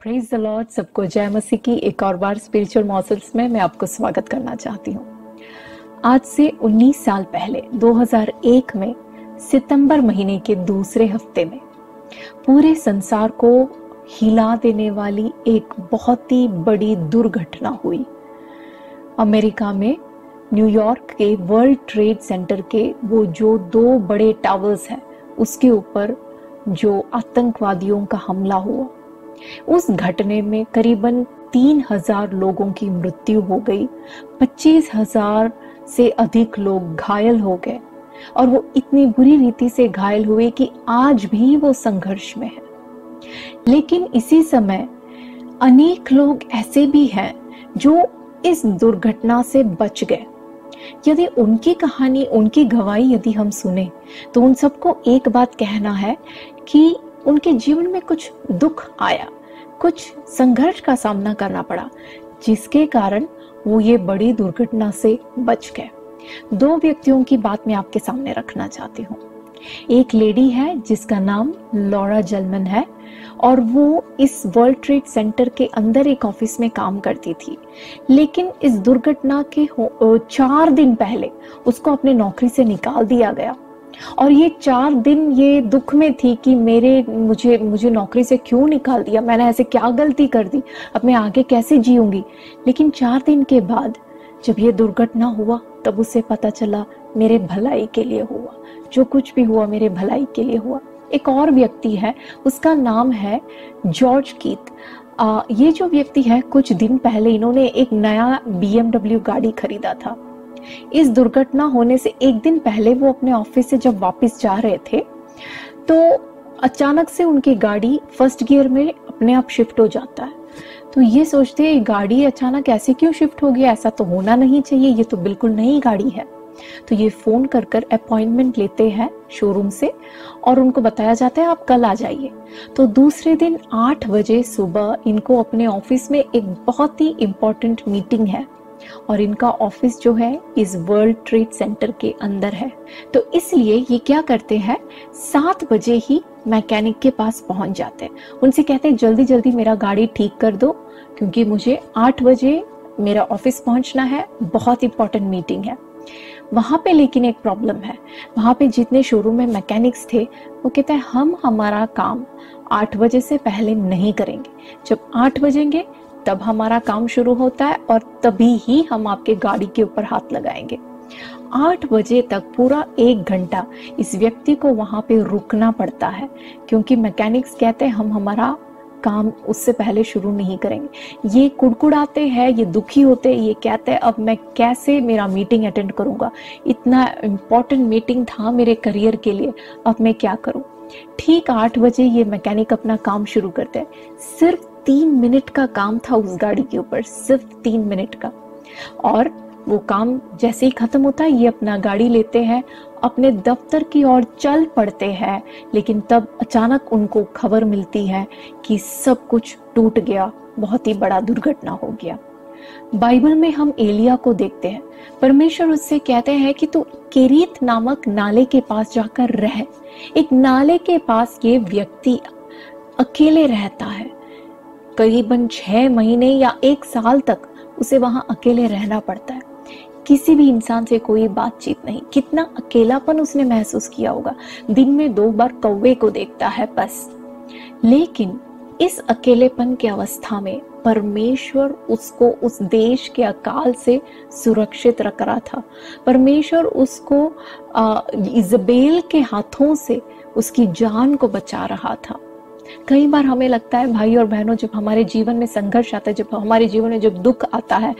Praise the Lord. सबको जय मसीह की एक और बार स्पिरिचुअल मॉसल्स में मैं आपको स्वागत करना चाहती हूँ। आज से 19 साल पहले 2001 में सितंबर महीने के दूसरे हफ्ते में पूरे संसार को हिला देने वाली एक बहुत ही बड़ी दुर्घटना हुई। अमेरिका में न्यूयॉर्क के वर्ल्ड ट्रेड सेंटर के वो जो दो बड़े टावर्स हैं उसके ऊपर जो आतंकवादियों का हमला हुआ, उस घटने में करीबन 3000 लोगों की मृत्यु हो गई, 25,000 से अधिक लोग घायल हो गए और वो इतनी बुरी रीति से घायल हुए कि आज भी वो संघर्ष में है। लेकिन इसी समय अनेक लोग ऐसे भी हैं जो इस दुर्घटना से बच गए। यदि उनकी कहानी, उनकी गवाही यदि हम सुने तो उन सबको एक बात कहना है कि उनके जीवन में कुछ दुख आया, कुछ संघर्ष का सामना करना पड़ा, जिसके कारण वो ये बड़ी दुर्घटना से बच गए। दो व्यक्तियों की बात मैं आपके सामने रखना चाहती हूँ। एक लेडी है जिसका नाम लॉरा जेलमन है और वो इस वर्ल्ड ट्रेड सेंटर के अंदर एक ऑफिस में काम करती थी। लेकिन इस दुर्घटना के 4 दिन पहले उसको अपने नौकरी से निकाल दिया गया और ये 4 दिन ये दुख में थी कि मुझे नौकरी से क्यों निकाल दिया, मैंने ऐसे क्या गलती कर दी, अब मैं आगे कैसे जीऊंगी। लेकिन 4 दिन के बाद जब ये दुर्घटना हुआ तब उसे पता चला मेरे भलाई के लिए हुआ, जो कुछ भी हुआ मेरे भलाई के लिए हुआ। एक और व्यक्ति है, उसका नाम है जॉर्ज कीथ। ये जो व्यक्ति है, कुछ दिन पहले इन्होंने एक नया BMW गाड़ी खरीदा था। इस दुर्घटना होने से एक दिन पहले वो अपने ऑफिस से जब वापस जा रहे थे तो अचानक से उनकी गाड़ी फर्स्ट गियर में अपने आप शिफ्ट हो जाता है। तो ये सोचते हैं गाड़ी अचानक ऐसे क्यों शिफ्ट हो गया, ऐसा तो होना नहीं चाहिए, ये तो बिल्कुल नई गाड़ी है। तो ये फोन कर अपॉइंटमेंट लेते हैं शोरूम से और उनको बताया जाता है आप कल आ जाइए। तो दूसरे दिन 8 बजे सुबह इनको अपने ऑफिस में एक बहुत ही इम्पोर्टेंट मीटिंग है और इनका ऑफिस जो है इस वर्ल्ड ट्रेड सेंटर के अंदर है। तो इसलिए ये क्या करते हैं, 7 बजे ही मैकेनिक के पास पहुंच जाते हैं। उनसे कहते हैं जल्दी जल्दी मेरा गाड़ी ठीक कर दो क्योंकि मुझे 8 बजे मेरा ऑफिस पहुंचना है, बहुत इंपॉर्टेंट मीटिंग है। वहां पे लेकिन एक प्रॉब्लम है, वहां पे जितने शोरूम में मैकेनिक्स थे वो कहते हैं हम हमारा काम 8 बजे से पहले नहीं करेंगे। जब 8 बजेंगे तब हमारा काम शुरू होता है और तभी ही हम आपके गाड़ी के ऊपर हाथ लगाएंगे। 8 बजे तक पूरा 1 घंटा इस व्यक्ति को वहां पे रुकना पड़ता है क्योंकि मैकेनिक्स कहते हैं हम हमारा काम उससे पहले शुरू नहीं करेंगे। ये कुड़कुड़ाते हैं, ये दुखी होते हैं, ये कहते हैं अब मैं कैसे मेरा मीटिंग अटेंड करूंगा, इतना इम्पोर्टेंट मीटिंग था मेरे करियर के लिए, अब मैं क्या करूं। ठीक 8 बजे ये मैकेनिक अपना काम शुरू करते हैं। सिर्फ 3 मिनट का काम था उस गाड़ी के ऊपर, सिर्फ 3 मिनट का। और वो काम जैसे ही खत्म होता है ये अपना गाड़ी लेते हैं, अपने दफ्तर की ओर चल पड़ते हैं। लेकिन तब अचानक उनको खबर मिलती है कि सब कुछ टूट गया, बहुत ही बड़ा दुर्घटना हो गया। बाइबल में हम एलिया को देखते हैं, परमेश्वर उससे कहते हैं कि तू केरीत नामक नाले के पास जाकर रह। एक नाले के पास ये व्यक्ति अकेले रहता है, करीबन 6 महीने या 1 साल तक उसे वहां अकेले रहना पड़ता है। किसी भी इंसान से कोई बातचीत नहीं। कितना अकेलापन उसने महसूस किया होगा। दिन में 2 बार कौवे को देखता है बस। लेकिन इस अकेलेपन की अवस्था में परमेश्वर उसको उस देश के अकाल से सुरक्षित रख रहा था। परमेश्वर उसको इजबेल के हाथों से उसकी जान को बचा रहा था। कई बार हमें लगता है भाई और बहनों, जब हमारे जीवन में संघर्ष आता है, जब हमारे जीवन में जब दुख आता है,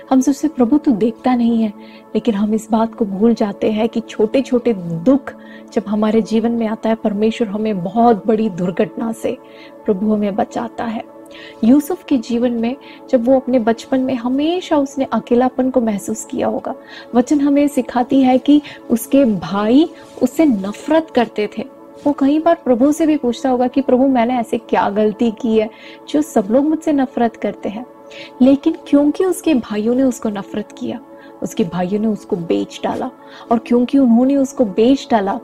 हम सोचते प्रभु तू देखता नहीं है। लेकिन हम इस बात को भूल जाते हैं कि छोटे छोटे दुख जब हमारे जीवन में आता है, परमेश्वर हमें बहुत बड़ी दुर्घटना से प्रभु हमें बचाता है। यूसुफ के जीवन में जब वो अपने बचपन में हमेशा उसने अकेलापन को महसूस किया होगा। वचन हमें सिखाती है कि उसके भाई उससे नफरत करते थे। वो कई बार प्रभु से भी पूछता होगा कि प्रभु मैंने ऐसे क्या गलती की है जो सब लोग मुझसे नफरत करते हैं। लेकिन क्योंकि उसके भाइयों ने उसको नफरत किया, उसके भाइयों ने उसको बेच डाला। और क्योंकि उन्होंने उसको बेच डाला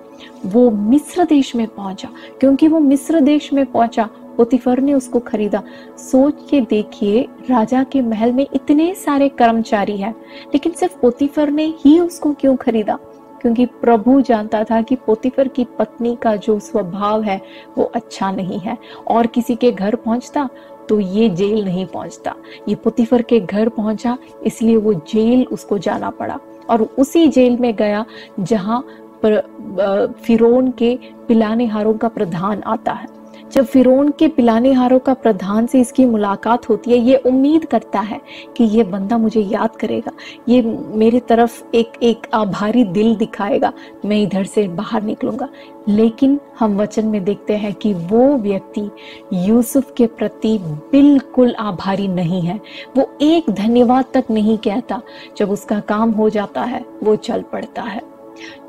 वो मिस्र देश में पहुंचा। क्योंकि वो मिस्र देश में पहुंचा पोतीफर ने उसको खरीदा। सोच के देखिए, राजा के महल में इतने सारे कर्मचारी हैं, लेकिन सिर्फ पोतीफर ने ही उसको क्यों खरीदा? क्योंकि प्रभु जानता था कि पोतीफर की पत्नी का जो स्वभाव है वो अच्छा नहीं है, और किसी के घर पहुंचता तो ये जेल नहीं पहुंचता। ये पोतीफर के घर पहुंचा, इसलिए वो जेल उसको जाना पड़ा, और उसी जेल में गया जहां फिरौन के पिलानेहारों का प्रधान आता है। जब फिरौन के पिलानेहारों का प्रधान से इसकी मुलाकात होती है, ये उम्मीद करता है कि ये बंदा मुझे याद करेगा, ये मेरे तरफ एक आभारी दिल दिखाएगा, मैं इधर से बाहर निकलूंगा। लेकिन हम वचन में देखते हैं कि वो व्यक्ति यूसुफ के प्रति बिल्कुल आभारी नहीं है। वो एक धन्यवाद तक नहीं कहता। जब उसका काम हो जाता है वो चल पड़ता है।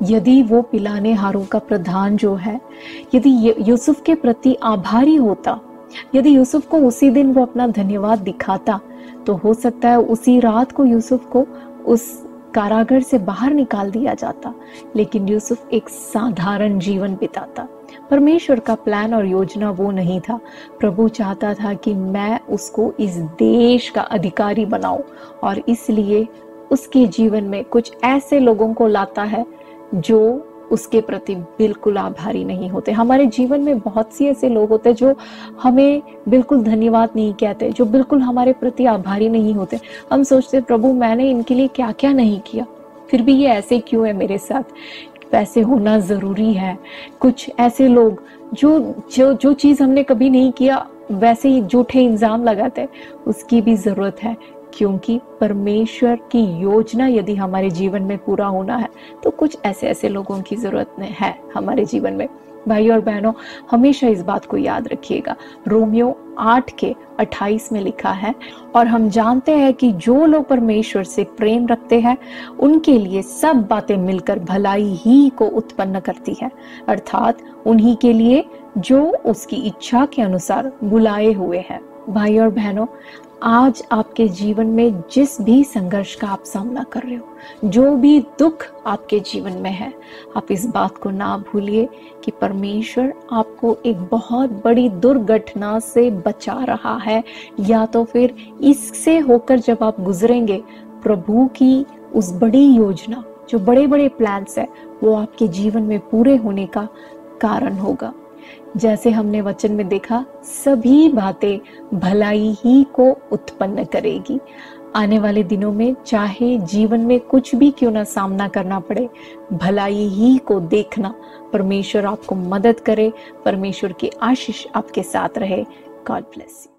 यदि वो पिलानेहारों का प्रधान जो है, यदि यूसुफ के प्रति आभारी होता, यदि यूसुफ को उसी दिन वो अपना धन्यवाद दिखाता, तो हो सकता है उसी रात को यूसुफ को उस कारागार से बाहर निकाल दिया जाता। लेकिन यूसुफ एक साधारण जीवन बिताता। परमेश्वर का प्लान और योजना वो नहीं था। प्रभु चाहता था कि मैं उसको इस देश का अधिकारी बनाऊं, और इसलिए उसके जीवन में कुछ ऐसे लोगों को लाता है जो उसके प्रति बिल्कुल आभारी नहीं होते। हमारे जीवन में बहुत सी ऐसे लोग होते हैं जो हमें बिल्कुल धन्यवाद नहीं कहते, जो बिल्कुल हमारे प्रति आभारी नहीं होते। हम सोचते, प्रभु मैंने इनके लिए क्या क्या नहीं किया, फिर भी ये ऐसे क्यों है मेरे साथ? वैसे होना जरूरी है। कुछ ऐसे लोग जो चीज हमने कभी नहीं किया, वैसे ही झूठे इल्जाम लगाते, उसकी भी जरूरत है। क्योंकि परमेश्वर की योजना यदि हमारे जीवन में पूरा होना है, तो कुछ ऐसे लोगों की जरूरत है हमारे जीवन में। भाई और बहनों, हमेशा इस बात को याद रखिएगा। रोमियो 8:28 में लिखा है, और हम जानते हैं कि जो लोग परमेश्वर से प्रेम रखते हैं उनके लिए सब बातें मिलकर भलाई ही को उत्पन्न करती है, अर्थात उन्हीं के लिए जो उसकी इच्छा के अनुसार बुलाए हुए हैं। भाई और बहनों, आज आपके जीवन में जिस भी संघर्ष का आप सामना कर रहे हो, जो भी दुख आपके जीवन में है, आप इस बात को ना भूलिए कि परमेश्वर आपको एक बहुत बड़ी दुर्घटना से बचा रहा है, या तो फिर इससे होकर जब आप गुजरेंगे, प्रभु की उस बड़ी योजना, जो बड़े बड़े प्लान्स है, वो आपके जीवन में पूरे होने का कारण होगा। जैसे हमने वचन में देखा, सभी बातें भलाई ही को उत्पन्न करेगी। आने वाले दिनों में चाहे जीवन में कुछ भी क्यों ना सामना करना पड़े, भलाई ही को देखना। परमेश्वर आपको मदद करे, परमेश्वर की आशीष आपके साथ रहे। God bless you.